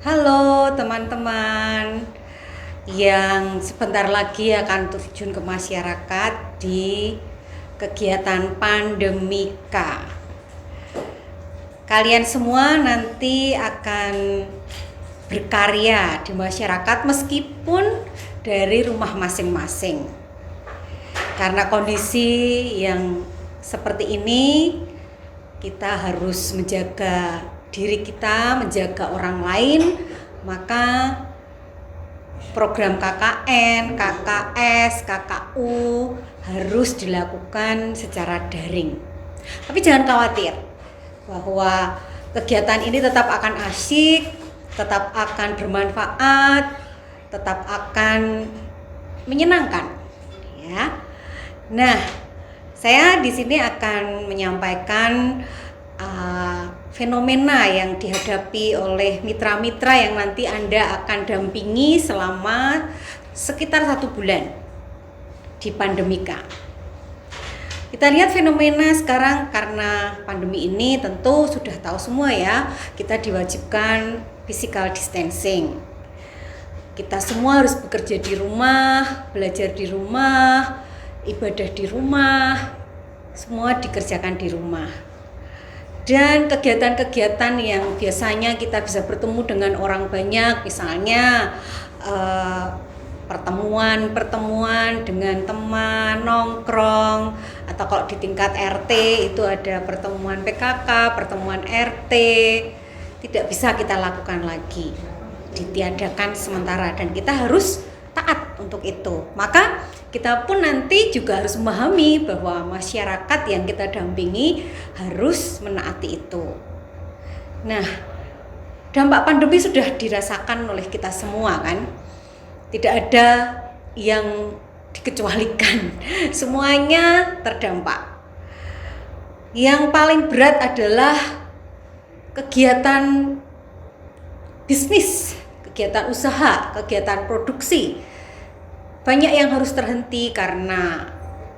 Halo teman-teman yang sebentar lagi akan terjun ke masyarakat di kegiatan Pandemika. Kalian semua nanti akan berkarya di masyarakat meskipun dari rumah masing-masing. Karena kondisi yang seperti ini, kita harus menjaga diri kita, menjaga orang lain, maka program KKN, KKS, KKU harus dilakukan secara daring. Tapi jangan khawatir bahwa kegiatan ini tetap akan asyik, tetap akan bermanfaat, tetap akan menyenangkan, ya. Nah, saya di sini akan menyampaikan fenomena yang dihadapi oleh mitra-mitra yang nanti Anda akan dampingi selama sekitar 1 bulan di Pandemika. Kita lihat fenomena sekarang karena pandemi ini tentu sudah tahu semua ya, kita diwajibkan physical distancing. Kita semua harus bekerja di rumah, belajar di rumah, ibadah di rumah, semua dikerjakan di rumah. Dan kegiatan-kegiatan yang biasanya kita bisa bertemu dengan orang banyak, misalnya pertemuan dengan teman, nongkrong, atau kalau di tingkat RT itu ada pertemuan PKK, pertemuan RT, tidak bisa kita lakukan lagi, ditiadakan sementara, dan kita harus taat untuk itu. Maka kita pun nanti juga harus memahami bahwa masyarakat yang kita dampingi harus menaati itu. Nah, dampak pandemi sudah dirasakan oleh kita semua kan. Tidak ada yang dikecualikan. Semuanya terdampak. Yang paling berat adalah kegiatan bisnis, kegiatan usaha, kegiatan produksi. Banyak yang harus terhenti karena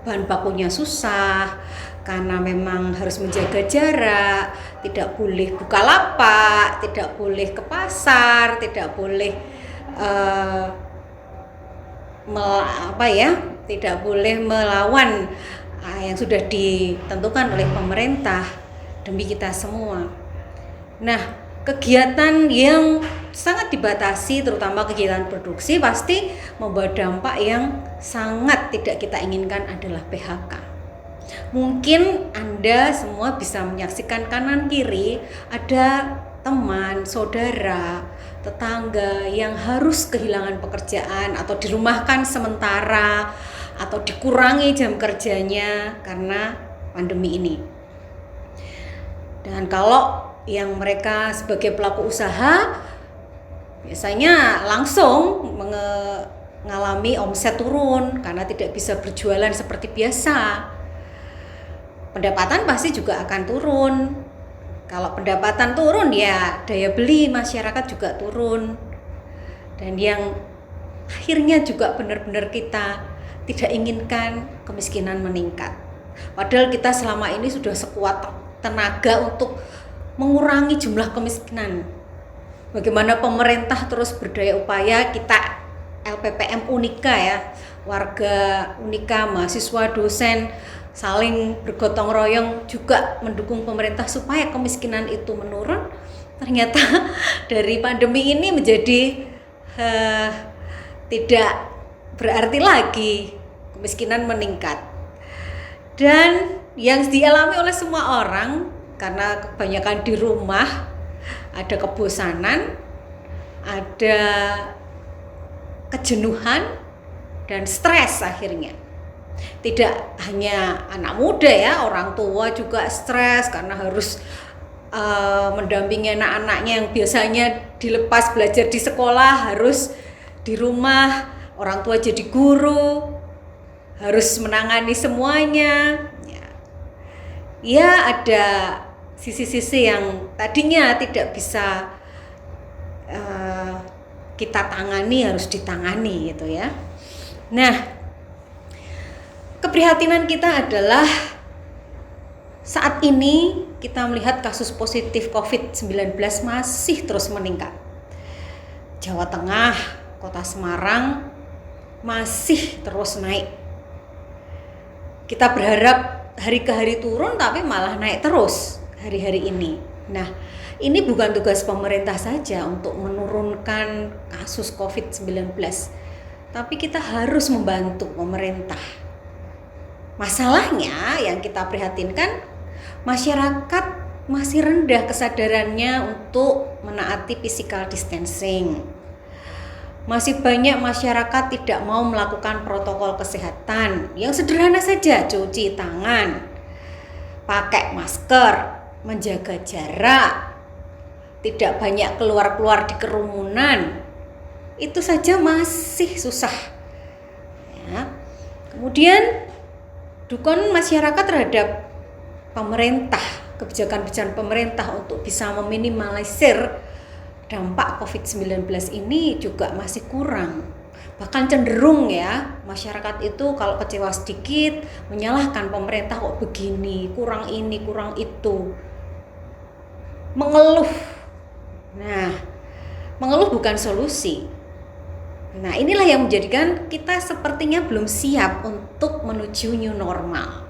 bahan bakunya susah, karena memang harus menjaga jarak, tidak boleh buka lapak, tidak boleh ke pasar, tidak boleh tidak boleh melawan yang sudah ditentukan oleh pemerintah demi kita semua. Nah, kegiatan yang sangat dibatasi, terutama kegiatan produksi, pasti membawa dampak yang sangat tidak kita inginkan adalah PHK. Mungkin Anda semua bisa menyaksikan kanan kiri ada teman, saudara, tetangga yang harus kehilangan pekerjaan atau dirumahkan sementara atau dikurangi jam kerjanya karena pandemi ini. Dan kalau yang mereka sebagai pelaku usaha biasanya langsung mengalami omset turun karena tidak bisa berjualan seperti biasa. Pendapatan pasti juga akan turun. Kalau pendapatan turun ya daya beli masyarakat juga turun. Dan yang akhirnya juga benar-benar kita tidak inginkan kemiskinan meningkat. Padahal kita selama ini sudah sekuat tenaga untuk mengurangi jumlah kemiskinan. Bagaimana pemerintah terus berdaya upaya, kita LPPM Unika ya, warga Unika, mahasiswa, dosen saling bergotong royong juga mendukung pemerintah supaya kemiskinan itu menurun. Ternyata dari pandemi ini menjadi tidak berarti lagi kemiskinan meningkat. Dan yang dialami oleh semua orang karena kebanyakan di rumah, ada kebosanan, ada kejenuhan dan stres akhirnya. Tidak hanya anak muda ya, orang tua juga stres karena harus mendampingi anak-anaknya yang biasanya dilepas belajar di sekolah harus di rumah, orang tua jadi guru, harus menangani semuanya. Ya ada sisi-sisi yang tadinya tidak bisa kita tangani harus ditangani gitu ya. Nah, keprihatinan kita adalah saat ini kita melihat kasus positif COVID-19 masih terus meningkat. Jawa Tengah, Kota Semarang masih terus naik. Kita berharap hari ke hari turun, tapi malah naik terus hari-hari ini. Nah, ini bukan tugas pemerintah saja untuk menurunkan kasus COVID-19, tapi kita harus membantu pemerintah. Masalahnya yang kita prihatinkan, masyarakat masih rendah kesadarannya untuk menaati physical distancing. Masih banyak masyarakat tidak mau melakukan protokol kesehatan yang sederhana saja, cuci tangan, pakai masker, menjaga jarak, tidak banyak keluar-keluar di kerumunan. Itu saja masih susah. Ya. Kemudian dukungan masyarakat terhadap pemerintah, kebijakan-kebijakan pemerintah untuk bisa meminimalisir dampak COVID-19 ini juga masih kurang. Bahkan cenderung ya, masyarakat itu kalau kecewa sedikit menyalahkan pemerintah, kok begini, kurang ini, kurang itu. Mengeluh. Nah, mengeluh bukan solusi. Nah, inilah yang menjadikan kita sepertinya belum siap untuk menuju new normal.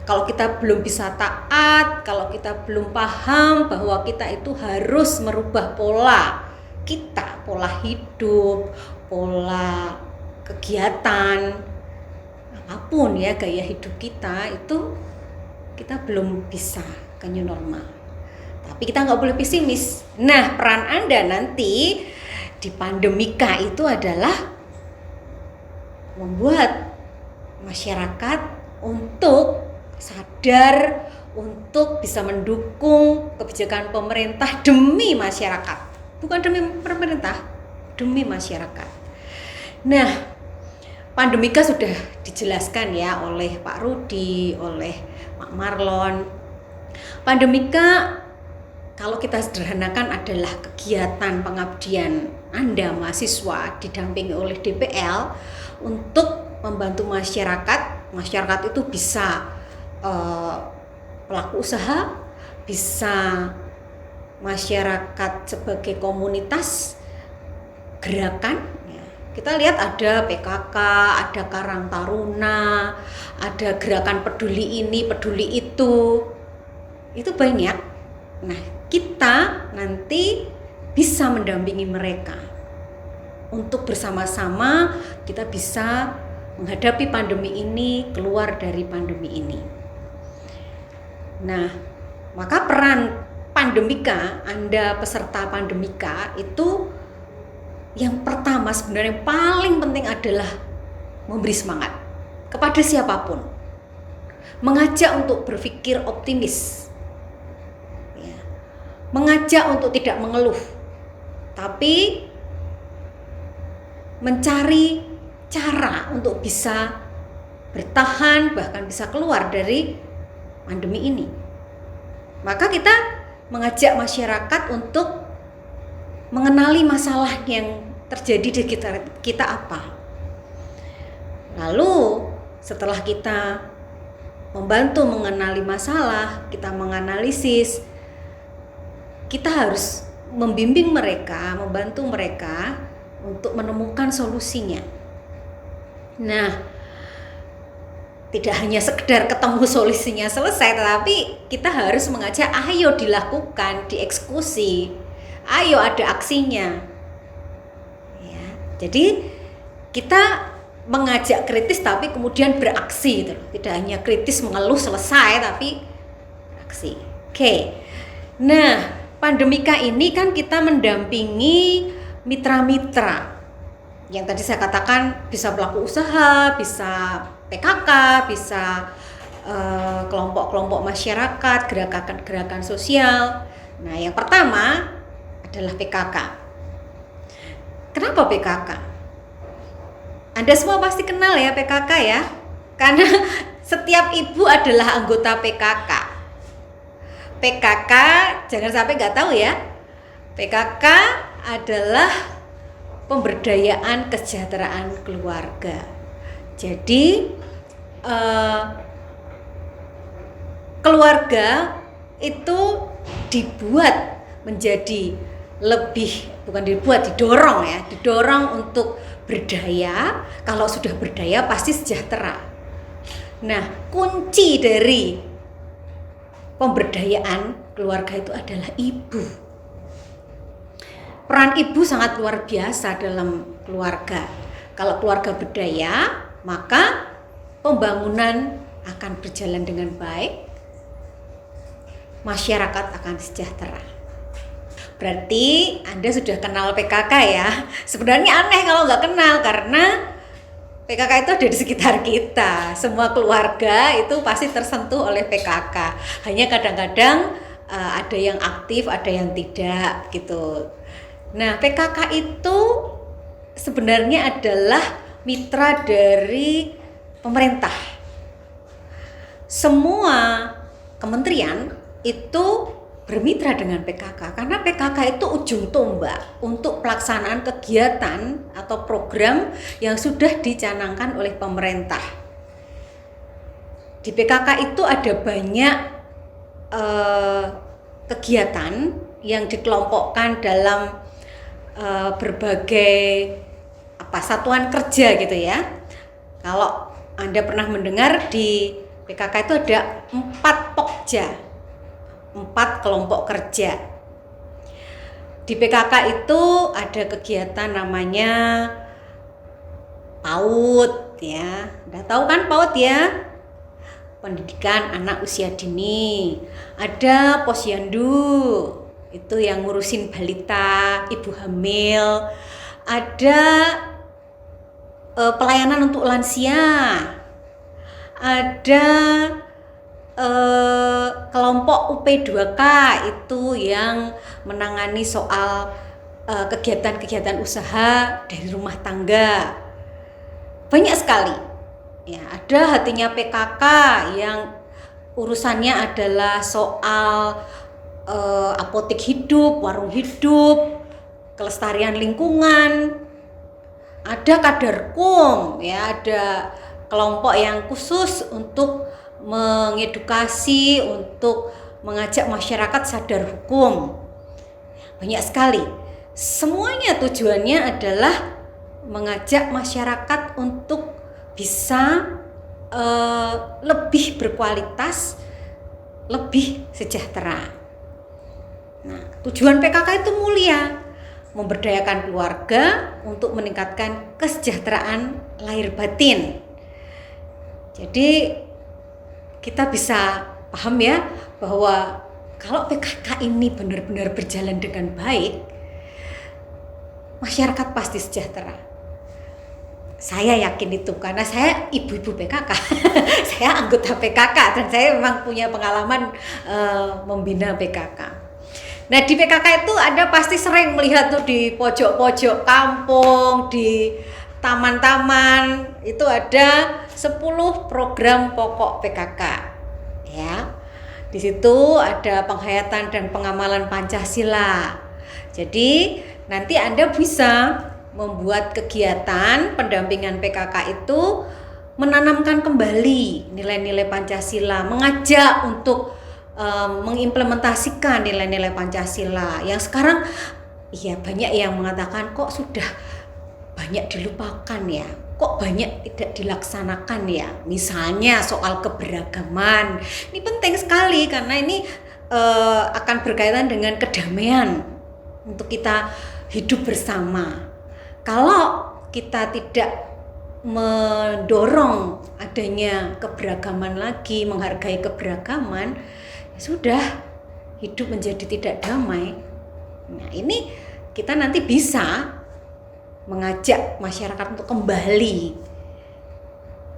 Kalau kita belum bisa taat, kalau kita belum paham bahwa kita itu harus merubah pola kita, pola hidup, pola kegiatan, apapun ya gaya hidup kita, itu kita belum bisa ke new normal. Tapi kita nggak boleh pesimis. Nah, peran Anda nanti di Pandemika itu adalah membuat masyarakat untuk sadar, untuk bisa mendukung kebijakan pemerintah demi masyarakat, bukan demi pemerintah, demi masyarakat. Nah, Pandemika sudah dijelaskan ya oleh Pak Rudi, oleh Pak Marlon. Pandemika kalau kita sederhanakan adalah kegiatan pengabdian Anda mahasiswa didampingi oleh DPL untuk membantu masyarakat. Masyarakat itu bisa pelaku usaha, bisa masyarakat sebagai komunitas gerakan. Kita lihat ada PKK, ada Karang Taruna, ada gerakan peduli ini, peduli itu banyak. Nah, kita nanti bisa mendampingi mereka untuk bersama-sama kita bisa menghadapi pandemi ini, keluar dari pandemi ini. Nah, maka peran Pandemika, Anda peserta Pandemika itu yang pertama sebenarnya paling penting adalah memberi semangat kepada siapapun, mengajak untuk berpikir optimis, mengajak untuk tidak mengeluh, tapi mencari cara untuk bisa bertahan, bahkan bisa keluar dari pandemi ini. Maka kita mengajak masyarakat untuk mengenali masalah yang terjadi di kita apa. Lalu setelah kita membantu mengenali masalah, kita menganalisis, kita harus membimbing mereka, membantu mereka untuk menemukan solusinya. Nah, tidak hanya sekedar ketemu solusinya selesai, tetapi kita harus mengajak, ayo dilakukan, dieksekusi, ayo ada aksinya. Ya, jadi kita mengajak kritis tapi kemudian beraksi, gitu. Tidak hanya kritis mengeluh selesai, tapi beraksi. Oke. Nah, Pandemika ini kan kita mendampingi mitra-mitra yang tadi saya katakan, bisa pelaku usaha, bisa PKK, bisa kelompok-kelompok masyarakat, gerakan-gerakan sosial. Nah, yang pertama adalah PKK. Kenapa PKK? Anda semua pasti kenal ya PKK ya, karena setiap ibu adalah anggota PKK. PKK, jangan sampai nggak tahu ya, PKK adalah pemberdayaan kesejahteraan keluarga. Jadi keluarga itu dibuat menjadi lebih, bukan dibuat, didorong untuk berdaya. Kalau sudah berdaya pasti sejahtera. Nah, kunci dari pemberdayaan keluarga itu adalah ibu. Peran ibu sangat luar biasa dalam keluarga. Kalau keluarga berdaya, maka pembangunan akan berjalan dengan baik, masyarakat akan sejahtera. Berarti Anda sudah kenal PKK ya. Sebenarnya aneh kalau nggak kenal, karena PKK itu ada di sekitar kita. Semua keluarga itu pasti tersentuh oleh PKK. Hanya kadang-kadang ada yang aktif, ada yang tidak gitu. Nah, PKK itu sebenarnya adalah mitra dari pemerintah. Semua kementerian itu bermitra dengan PKK, karena PKK itu ujung tombak untuk pelaksanaan kegiatan atau program yang sudah dicanangkan oleh pemerintah. Di PKK itu ada banyak kegiatan yang dikelompokkan dalam berbagai satuan kerja gitu ya. Kalau Anda pernah mendengar, di PKK itu ada 4 pokja, 4 kelompok kerja. Di PKK itu ada kegiatan namanya PAUD ya. Udah tahu kan PAUD ya? Pendidikan anak usia dini. Ada Posyandu, itu yang ngurusin balita, ibu hamil. Ada pelayanan untuk lansia. Ada kelompok UP2K, itu yang menangani soal kegiatan-kegiatan usaha dari rumah tangga. Banyak sekali. Ya, ada hatinya PKK yang urusannya adalah soal apotek hidup, warung hidup, kelestarian lingkungan. Ada Kadarkum, ya, ada kelompok yang khusus untuk mengedukasi, untuk mengajak masyarakat sadar hukum. Banyak sekali. Semuanya tujuannya adalah mengajak masyarakat untuk bisa lebih berkualitas, lebih sejahtera. Nah, tujuan PKK itu mulia, memberdayakan keluarga untuk meningkatkan kesejahteraan lahir batin. Jadi kita bisa paham ya, bahwa kalau PKK ini benar-benar berjalan dengan baik, masyarakat pasti sejahtera. Saya yakin itu, karena saya ibu-ibu PKK. Saya anggota PKK dan saya memang punya pengalaman membina PKK. Nah, di PKK itu Anda pasti sering melihat tuh di pojok-pojok kampung, di taman-taman, itu ada 10 program pokok PKK. Ya. Di situ ada penghayatan dan pengamalan Pancasila. Jadi, nanti Anda bisa membuat kegiatan pendampingan PKK itu menanamkan kembali nilai-nilai Pancasila, mengajak untuk mengimplementasikan nilai-nilai Pancasila yang sekarang ya banyak yang mengatakan kok sudah banyak dilupakan ya, kok banyak tidak dilaksanakan ya. Misalnya soal keberagaman, ini penting sekali karena ini akan berkaitan dengan kedamaian untuk kita hidup bersama. Kalau kita tidak mendorong adanya keberagaman lagi, menghargai keberagaman, sudah hidup menjadi tidak damai. Nah, ini kita nanti bisa mengajak masyarakat untuk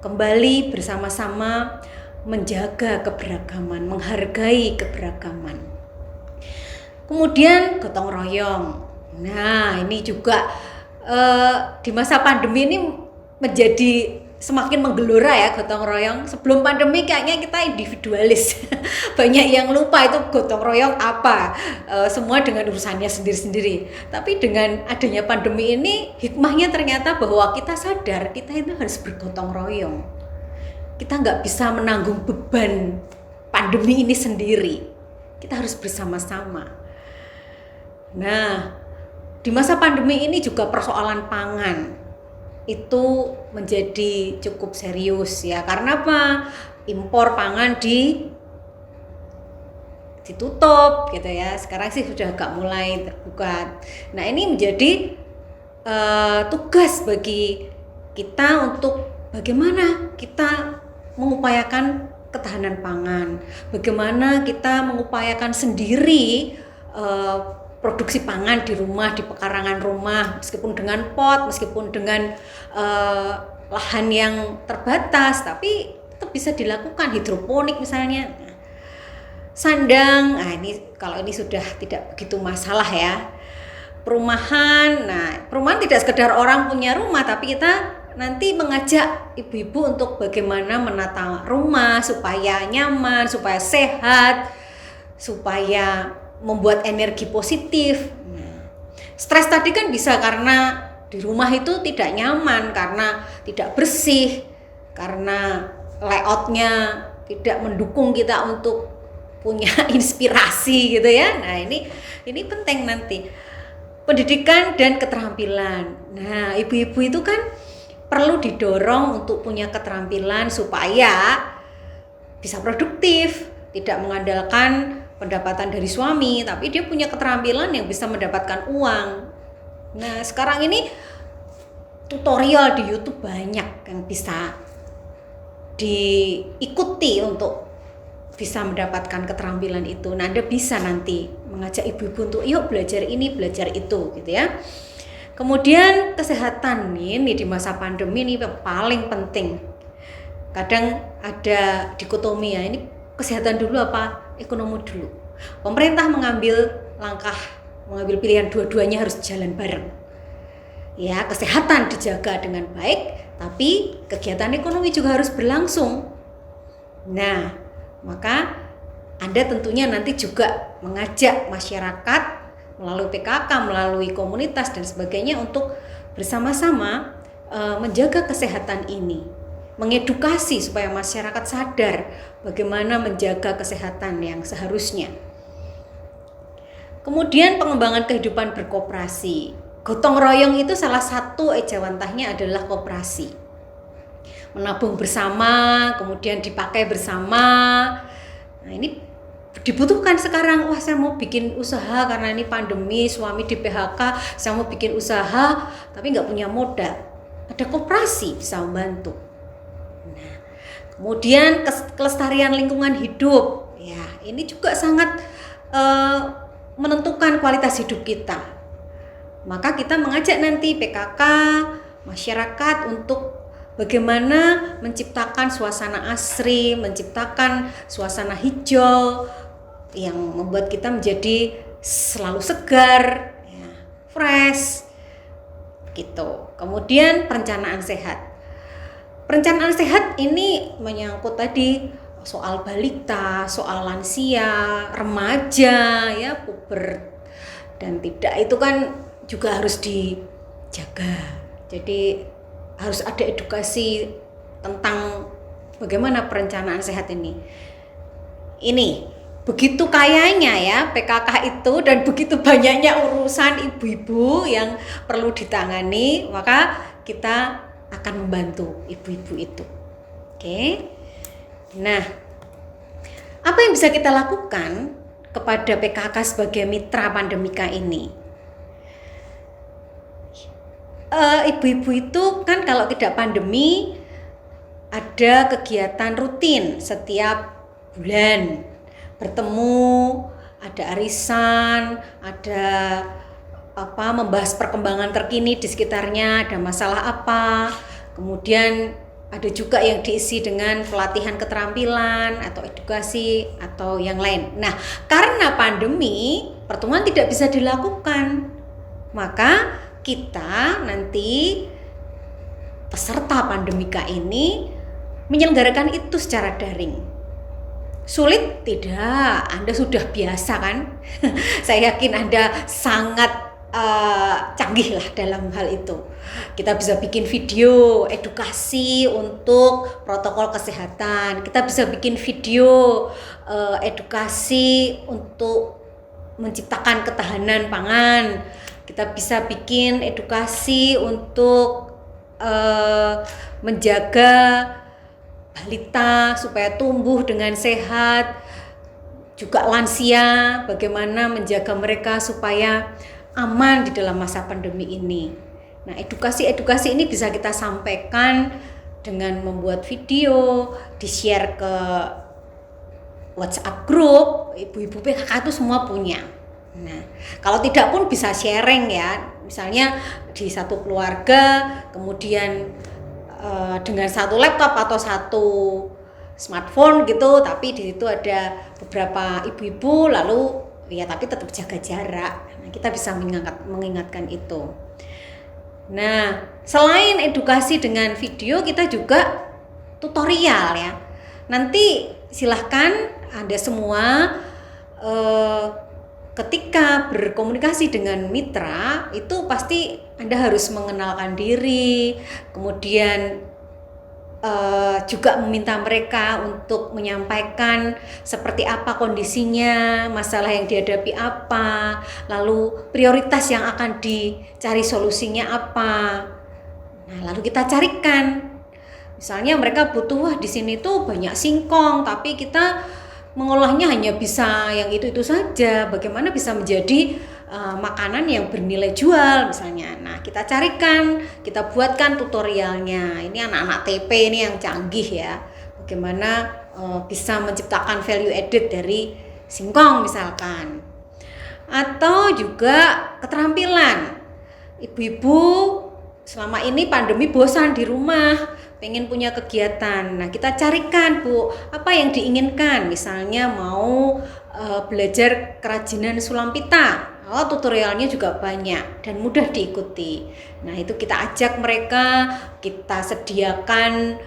kembali bersama-sama menjaga keberagaman, menghargai keberagaman. Kemudian gotong royong. Nah, ini juga di masa pandemi ini menjadi semakin menggelora ya gotong royong. Sebelum pandemi kayaknya kita individualis. Banyak yang lupa itu gotong royong apa. Semua dengan urusannya sendiri-sendiri. Tapi dengan adanya pandemi ini, hikmahnya ternyata bahwa kita sadar kita itu harus bergotong royong. Kita nggak bisa menanggung beban pandemi ini sendiri. kita harus bersama-sama. Nah, di masa pandemi ini juga persoalan pangan itu menjadi cukup serius ya. Karena apa? Impor pangan ditutup gitu ya. Sekarang sih sudah agak mulai terbuka. Nah, ini menjadi tugas bagi kita untuk bagaimana kita mengupayakan ketahanan pangan, bagaimana kita mengupayakan sendiri produksi pangan di rumah, di pekarangan rumah, meskipun dengan pot, meskipun dengan lahan yang terbatas, tapi tetap bisa dilakukan, hidroponik misalnya. Sandang, nah ini kalau ini sudah tidak begitu masalah ya. Perumahan, nah perumahan tidak sekedar orang punya rumah, tapi kita nanti mengajak ibu-ibu untuk bagaimana menata rumah supaya nyaman, supaya sehat, supaya membuat energi positif. Nah, stres tadi kan bisa karena di rumah itu tidak nyaman, karena tidak bersih, karena layoutnya tidak mendukung kita untuk punya inspirasi gitu ya. Nah ini penting nanti. Pendidikan dan keterampilan. Nah, ibu-ibu itu kan perlu didorong untuk punya keterampilan supaya bisa produktif, tidak mengandalkan pendapatan dari suami, tapi dia punya keterampilan yang bisa mendapatkan uang. Nah, sekarang ini tutorial di YouTube banyak yang bisa diikuti untuk bisa mendapatkan keterampilan itu. Nah, Anda bisa nanti mengajak ibu-ibu untuk yuk belajar ini, belajar itu gitu ya. Kemudian kesehatan nih di masa pandemi ini paling penting. Kadang ada dikotomi ya, ini kesehatan dulu apa ekonomi dulu. Pemerintah mengambil pilihan dua-duanya harus jalan bareng. Ya, kesehatan dijaga dengan baik, tapi kegiatan ekonomi juga harus berlangsung. Nah, maka Anda tentunya nanti juga mengajak masyarakat melalui PKK, melalui komunitas dan sebagainya untuk bersama-sama menjaga kesehatan ini, mengedukasi supaya masyarakat sadar bagaimana menjaga kesehatan yang seharusnya. Kemudian pengembangan kehidupan berkoperasi. Gotong royong itu salah satu ejawantahnya adalah koperasi. Menabung bersama, kemudian dipakai bersama. Nah, ini dibutuhkan sekarang. Wah, saya mau bikin usaha karena ini pandemi, suami di PHK, saya mau bikin usaha tapi nggak punya modal. Ada koperasi bisa membantu. Nah, kemudian kelestarian lingkungan hidup. Ya, ini juga sangat menentukan kualitas hidup kita. Maka kita mengajak nanti PKK, masyarakat untuk bagaimana menciptakan suasana asri, menciptakan suasana hijau yang membuat kita menjadi selalu segar, ya, fresh, gitu. Kemudian perencanaan sehat. Perencanaan sehat ini menyangkut tadi soal balita, soal lansia, remaja, ya, puber dan tidak itu kan juga harus dijaga. Jadi harus ada edukasi tentang bagaimana perencanaan sehat ini. Ini begitu kayanya ya PKK itu dan begitu banyaknya urusan ibu-ibu yang perlu ditangani, maka kita akan membantu ibu-ibu itu. Oke. Nah, apa yang bisa kita lakukan kepada PKK sebagai mitra pandemika ini? Ibu-ibu itu kan kalau tidak pandemi ada kegiatan rutin setiap bulan, bertemu, ada arisan, ada membahas perkembangan terkini di sekitarnya, ada masalah apa. Kemudian ada juga yang diisi dengan pelatihan keterampilan atau edukasi atau yang lain. Nah, karena pandemi pertemuan tidak bisa dilakukan, maka kita nanti peserta pandemika ini menyelenggarakan itu secara daring. Sulit? Tidak, Anda sudah biasa kan? Saya yakin Anda sangat canggih lah dalam hal itu. Kita bisa bikin video edukasi untuk protokol kesehatan. Kita bisa bikin video edukasi untuk menciptakan ketahanan pangan. Kita bisa bikin edukasi untuk menjaga balita supaya tumbuh dengan sehat. Juga lansia, bagaimana menjaga mereka supaya aman di dalam masa pandemi ini. Nah, edukasi ini bisa kita sampaikan dengan membuat video, di-share ke WhatsApp group, ibu-ibu PKK itu semua punya. Nah, kalau tidak pun bisa sharing ya, misalnya di satu keluarga, kemudian dengan satu laptop atau satu smartphone gitu, tapi di situ ada beberapa ibu-ibu, lalu ya tapi tetap jaga jarak. Nah, kita bisa mengingatkan itu. Nah, selain edukasi dengan video, kita juga tutorial ya. Nanti silahkan Anda semua ketika berkomunikasi dengan mitra itu pasti Anda harus mengenalkan diri, kemudian juga meminta mereka untuk menyampaikan seperti apa kondisinya, masalah yang dihadapi apa, lalu prioritas yang akan dicari solusinya apa. Nah, lalu kita carikan. Misalnya mereka butuh, wah di sini tuh banyak singkong, tapi kita mengolahnya hanya bisa yang itu saja. Bagaimana bisa menjadi makanan yang bernilai jual misalnya. Nah, kita carikan, kita buatkan tutorialnya. Ini anak-anak TP ini yang canggih ya. Bagaimana bisa menciptakan value added dari singkong misalkan. Atau juga keterampilan. Ibu-ibu selama ini pandemi bosan di rumah, pengen punya kegiatan. Nah, kita carikan, Bu, apa yang diinginkan. Misalnya mau belajar kerajinan sulam pita. Oh, tutorialnya juga banyak dan mudah diikuti. Nah, itu kita ajak mereka, kita sediakan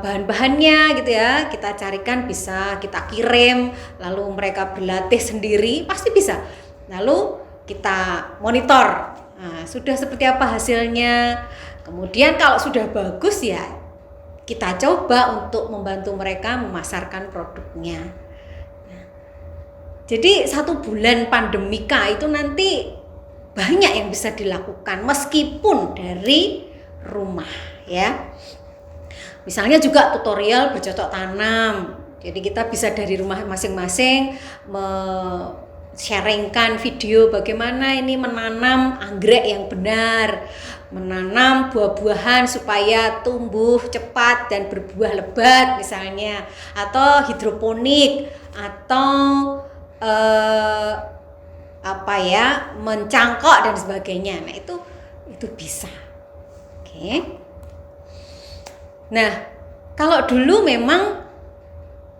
bahan-bahannya gitu ya. Kita carikan, bisa kita kirim, lalu mereka berlatih sendiri, pasti bisa. Lalu kita monitor. Nah, sudah seperti apa hasilnya. Kemudian kalau sudah bagus ya kita coba untuk membantu mereka memasarkan produknya. Nah, jadi 1 bulan pandemika itu nanti banyak yang bisa dilakukan meskipun dari rumah ya. Misalnya juga tutorial bercocok tanam. Jadi kita bisa dari rumah masing-masing sharingkan video bagaimana ini menanam anggrek yang benar, menanam buah-buahan supaya tumbuh cepat dan berbuah lebat misalnya, atau hidroponik, atau mencangkok dan sebagainya. Nah, itu bisa. Oke. Nah, kalau dulu memang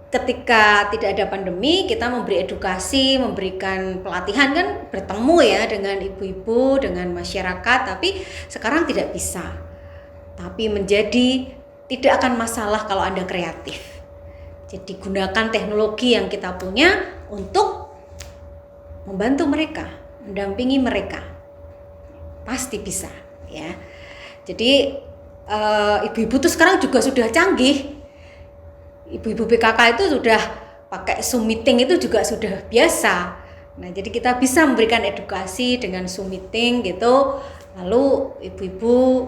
ketika tidak ada pandemi, kita memberi edukasi, memberikan pelatihan kan bertemu ya dengan ibu-ibu, dengan masyarakat, tapi sekarang tidak bisa. Tapi tidak akan masalah kalau Anda kreatif. Jadi gunakan teknologi yang kita punya untuk membantu mereka, mendampingi mereka. Pasti bisa ya. Jadi ibu-ibu tuh sekarang juga sudah canggih. Ibu-ibu PKK itu sudah pakai Zoom meeting, itu juga sudah biasa. Nah, jadi kita bisa memberikan edukasi dengan Zoom meeting gitu. Lalu ibu-ibu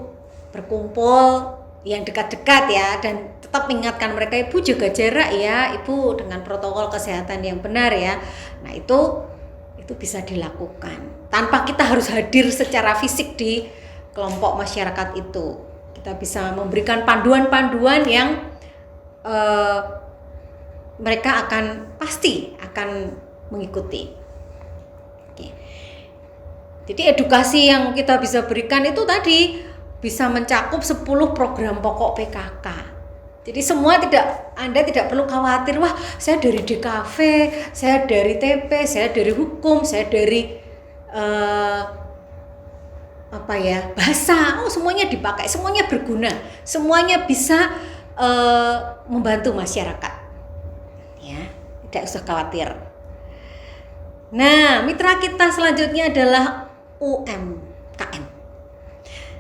berkumpul yang dekat-dekat ya, dan tetap mengingatkan mereka, Ibu jaga jarak ya, Ibu dengan protokol kesehatan yang benar ya. Nah, itu bisa dilakukan tanpa kita harus hadir secara fisik di kelompok masyarakat itu. Kita bisa memberikan panduan-panduan yang mereka pasti akan mengikuti. Oke. Jadi edukasi yang kita bisa berikan itu tadi bisa mencakup 10 program pokok PKK. Jadi Anda tidak perlu khawatir, wah saya dari DKV, saya dari TP, saya dari hukum, saya dari bahasa. Semuanya dipakai, semuanya berguna, semuanya bisa membantu masyarakat ya, tidak usah khawatir. Nah, mitra kita selanjutnya adalah UMKM. KM.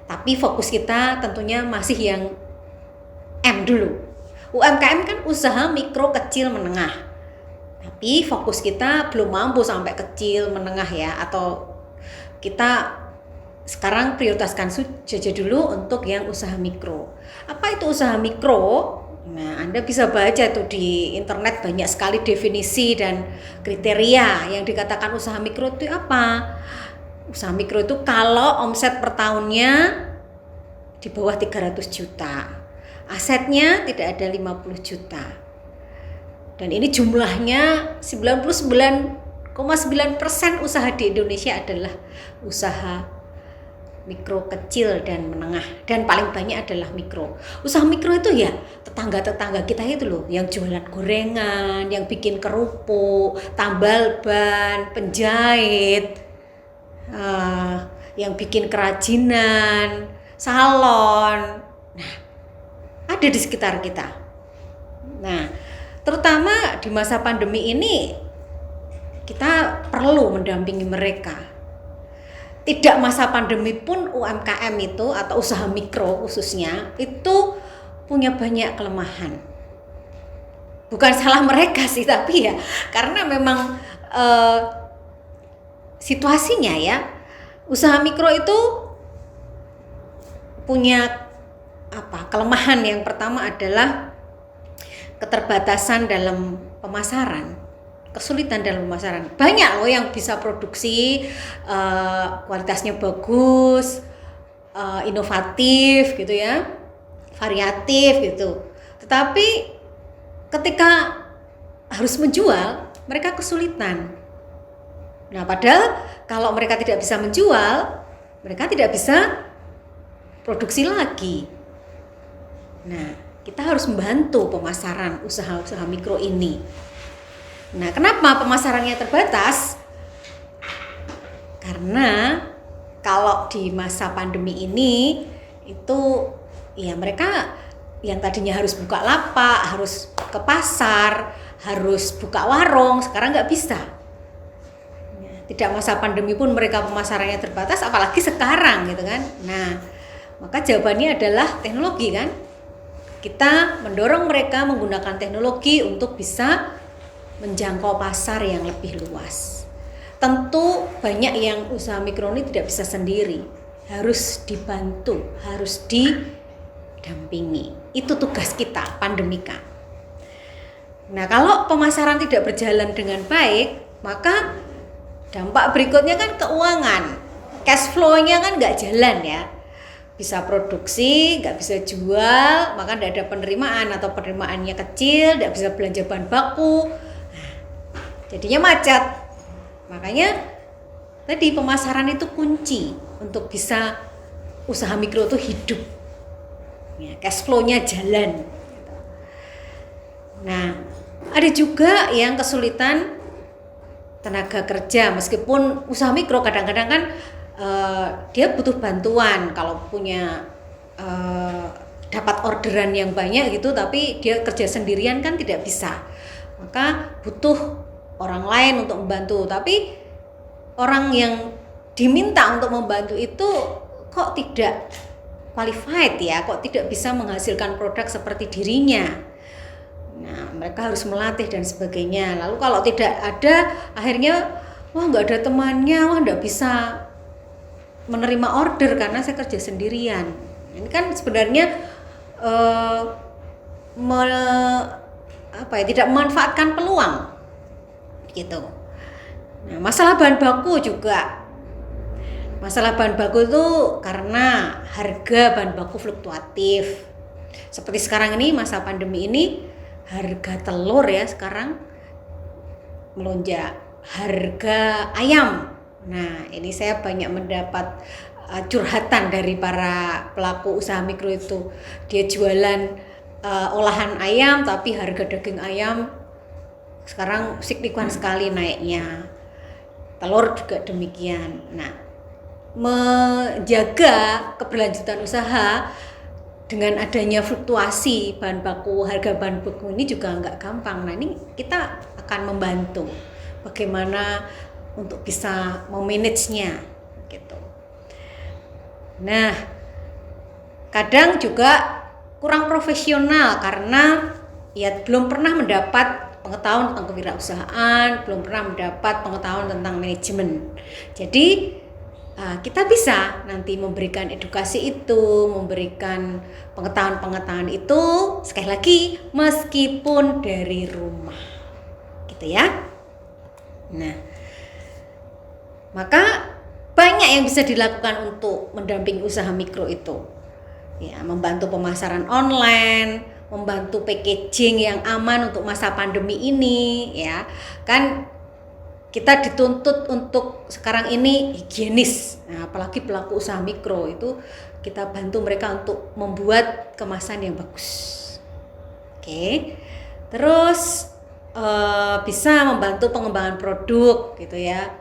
Tapi fokus kita tentunya masih yang M dulu. UMKM kan usaha mikro, kecil, menengah. Tapi fokus kita belum mampu sampai kecil, menengah ya, atau kita sekarang prioritaskan saja dulu untuk yang usaha mikro. Apa itu usaha mikro? Nah, Anda bisa baca tuh di internet banyak sekali definisi dan kriteria yang dikatakan usaha mikro itu apa. Usaha mikro itu kalau omset per tahunnya di bawah 300 juta. Asetnya tidak ada 50 juta. Dan ini jumlahnya 99,9% usaha di Indonesia adalah usaha mikro, kecil, dan menengah, dan paling banyak adalah mikro. Usaha mikro itu ya tetangga-tetangga kita itu loh, yang jualan gorengan, yang bikin kerupuk, tambal ban, penjahit, yang bikin kerajinan, salon. Nah, ada di sekitar kita. Nah, terutama di masa pandemi ini kita perlu mendampingi mereka. Tidak masa pandemi pun UMKM itu atau usaha mikro khususnya itu punya banyak kelemahan. Bukan salah mereka sih, tapi ya karena memang situasinya ya, usaha mikro itu punya kelemahan. Yang pertama adalah keterbatasan dalam pemasaran. Kesulitan dalam pemasaran. Banyak loh yang bisa produksi, kualitasnya bagus, inovatif gitu ya, variatif gitu. Tetapi ketika harus menjual, mereka kesulitan. Nah, padahal kalau mereka tidak bisa menjual, mereka tidak bisa produksi lagi. Nah, kita harus membantu pemasaran usaha-usaha mikro ini. Nah, kenapa pemasarannya terbatas? Karena kalau di masa pandemi ini itu ya mereka yang tadinya harus buka lapak, harus ke pasar, harus buka warung, sekarang nggak bisa. Tidak masa pandemi pun mereka pemasarannya terbatas, apalagi sekarang gitu kan. Nah, maka jawabannya adalah teknologi kan. Kita mendorong mereka menggunakan teknologi untuk bisa menjangkau pasar yang lebih luas. Tentu banyak yang usaha mikro ini tidak bisa sendiri, harus dibantu, harus didampingi. Itu tugas kita, Pandemika. Nah, kalau pemasaran tidak berjalan dengan baik, maka dampak berikutnya kan keuangan, cash flow-nya kan nggak jalan ya. Bisa produksi, nggak bisa jual, maka tidak ada penerimaan atau penerimaannya kecil, tidak bisa belanja bahan baku. Jadinya macet. Makanya tadi pemasaran itu kunci untuk bisa usaha mikro itu hidup. Ya, cash flow-nya jalan. Nah, ada juga yang kesulitan tenaga kerja. Meskipun usaha mikro kadang-kadang kan dia butuh bantuan kalau punya dapat orderan yang banyak gitu, tapi dia kerja sendirian kan tidak bisa. Maka butuh orang lain untuk membantu, tapi orang yang diminta untuk membantu itu kok tidak qualified ya, kok tidak bisa menghasilkan produk seperti dirinya. Nah, mereka harus melatih dan sebagainya. Lalu kalau tidak ada, akhirnya wah nggak ada temannya, wah nggak bisa menerima order karena saya kerja sendirian. Ini kan sebenarnya tidak memanfaatkan peluang. Gitu. Nah, masalah bahan baku juga. Masalah bahan baku itu karena harga bahan baku fluktuatif. Seperti sekarang ini masa pandemi ini harga telur ya sekarang melonjak, harga ayam. Nah, ini saya banyak mendapat curhatan dari para pelaku usaha mikro itu. Dia jualan olahan ayam tapi harga daging ayam sekarang signifikan sekali naiknya. Telur juga demikian. Nah, menjaga keberlanjutan usaha dengan adanya fluktuasi bahan baku, harga bahan baku ini juga nggak gampang. Nah, ini kita akan membantu bagaimana untuk bisa memanagenya gitu. Nah, kadang juga kurang profesional karena ya belum pernah mendapat pengetahuan tentang kewirausahaan, belum pernah mendapat pengetahuan tentang manajemen. Jadi kita bisa nanti memberikan edukasi itu, memberikan pengetahuan-pengetahuan itu, sekali lagi meskipun dari rumah, gitu ya. Nah, maka banyak yang bisa dilakukan untuk mendampingi usaha mikro itu. Ya, membantu pemasaran online, membantu packaging yang aman untuk masa pandemi ini, ya. Kan kita dituntut untuk sekarang ini higienis. Nah, apalagi pelaku usaha mikro itu kita bantu mereka untuk membuat kemasan yang bagus. Oke. Terus bisa membantu pengembangan produk gitu ya.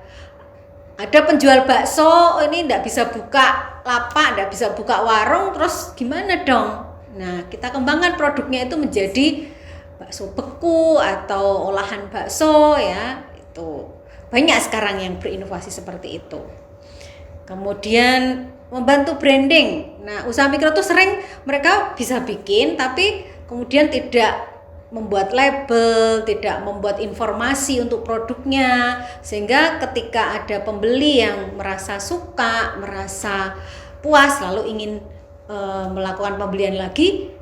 Ada penjual bakso ini enggak bisa buka lapak, enggak bisa buka warung, terus gimana dong? Nah, kita kembangkan produknya itu menjadi bakso beku atau olahan bakso ya, itu. Banyak sekarang yang berinovasi seperti itu. Kemudian membantu branding. Nah, usaha mikro itu sering mereka bisa bikin tapi kemudian tidak membuat label, tidak membuat informasi untuk produknya, sehingga ketika ada pembeli yang merasa suka, merasa puas lalu ingin melakukan pembelian lagi,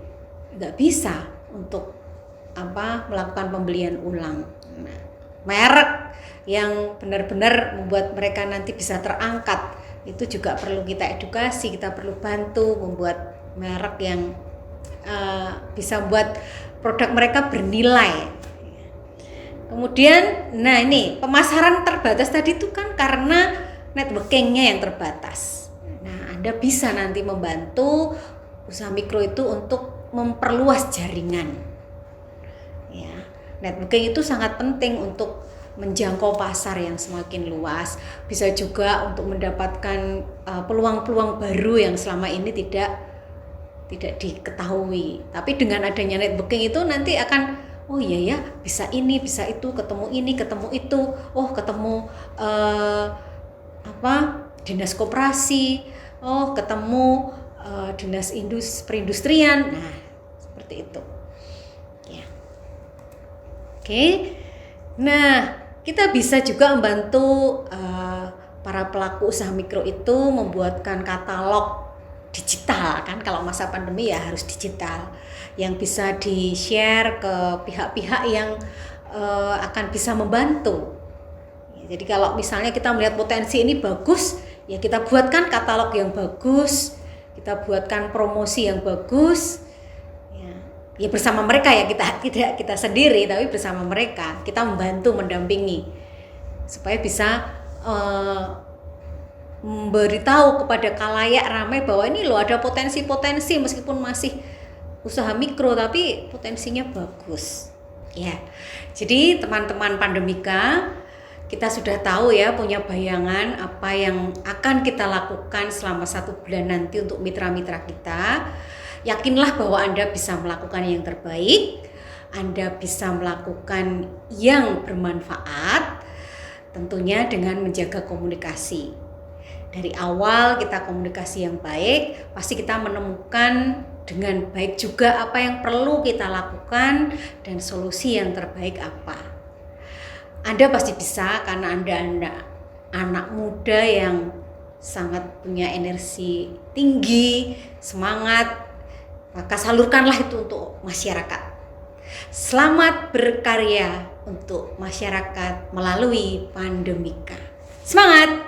nggak bisa untuk melakukan pembelian ulang. Nah, merek yang benar-benar membuat mereka nanti bisa terangkat itu juga perlu kita edukasi, kita perlu bantu membuat merek yang bisa membuat produk mereka bernilai. Kemudian, nah ini pemasaran terbatas tadi itu kan karena networkingnya yang terbatas. Nah, Anda bisa nanti membantu usaha mikro itu untuk memperluas jaringan. Ya, networking itu sangat penting untuk menjangkau pasar yang semakin luas, bisa juga untuk mendapatkan peluang-peluang baru yang selama ini tidak diketahui. Tapi dengan adanya networking itu nanti akan oh iya ya, bisa ini, bisa itu, ketemu ini, ketemu itu, oh ketemu dinas koperasi, oh ketemu dinas perindustrian. Nah, seperti itu. Ya. Oke. Nah, kita bisa juga membantu para pelaku usaha mikro itu membuatkan katalog digital, kan kalau masa pandemi ya harus digital, yang bisa di-share ke pihak-pihak yang akan bisa membantu. Jadi kalau misalnya kita melihat potensi ini bagus, ya kita buatkan katalog yang bagus, kita buatkan promosi yang bagus. Ya bersama mereka ya, tidak kita sendiri tapi bersama mereka kita membantu mendampingi supaya bisa memberitahu kepada khalayak ramai bahwa ini loh ada potensi-potensi meskipun masih usaha mikro tapi potensinya bagus ya. Jadi teman-teman Pandemika, kita sudah tahu ya, punya bayangan apa yang akan kita lakukan selama 1 bulan nanti untuk mitra-mitra kita. Yakinlah bahwa Anda bisa melakukan yang terbaik, Anda bisa melakukan yang bermanfaat, tentunya dengan menjaga komunikasi. Dari awal kita komunikasi yang baik, pasti kita menemukan dengan baik juga apa yang perlu kita lakukan dan solusi yang terbaik apa. Anda pasti bisa karena Anda anak muda yang sangat punya energi tinggi, semangat. Maka salurkanlah itu untuk masyarakat. Selamat berkarya untuk masyarakat melalui Pandemika. Semangat!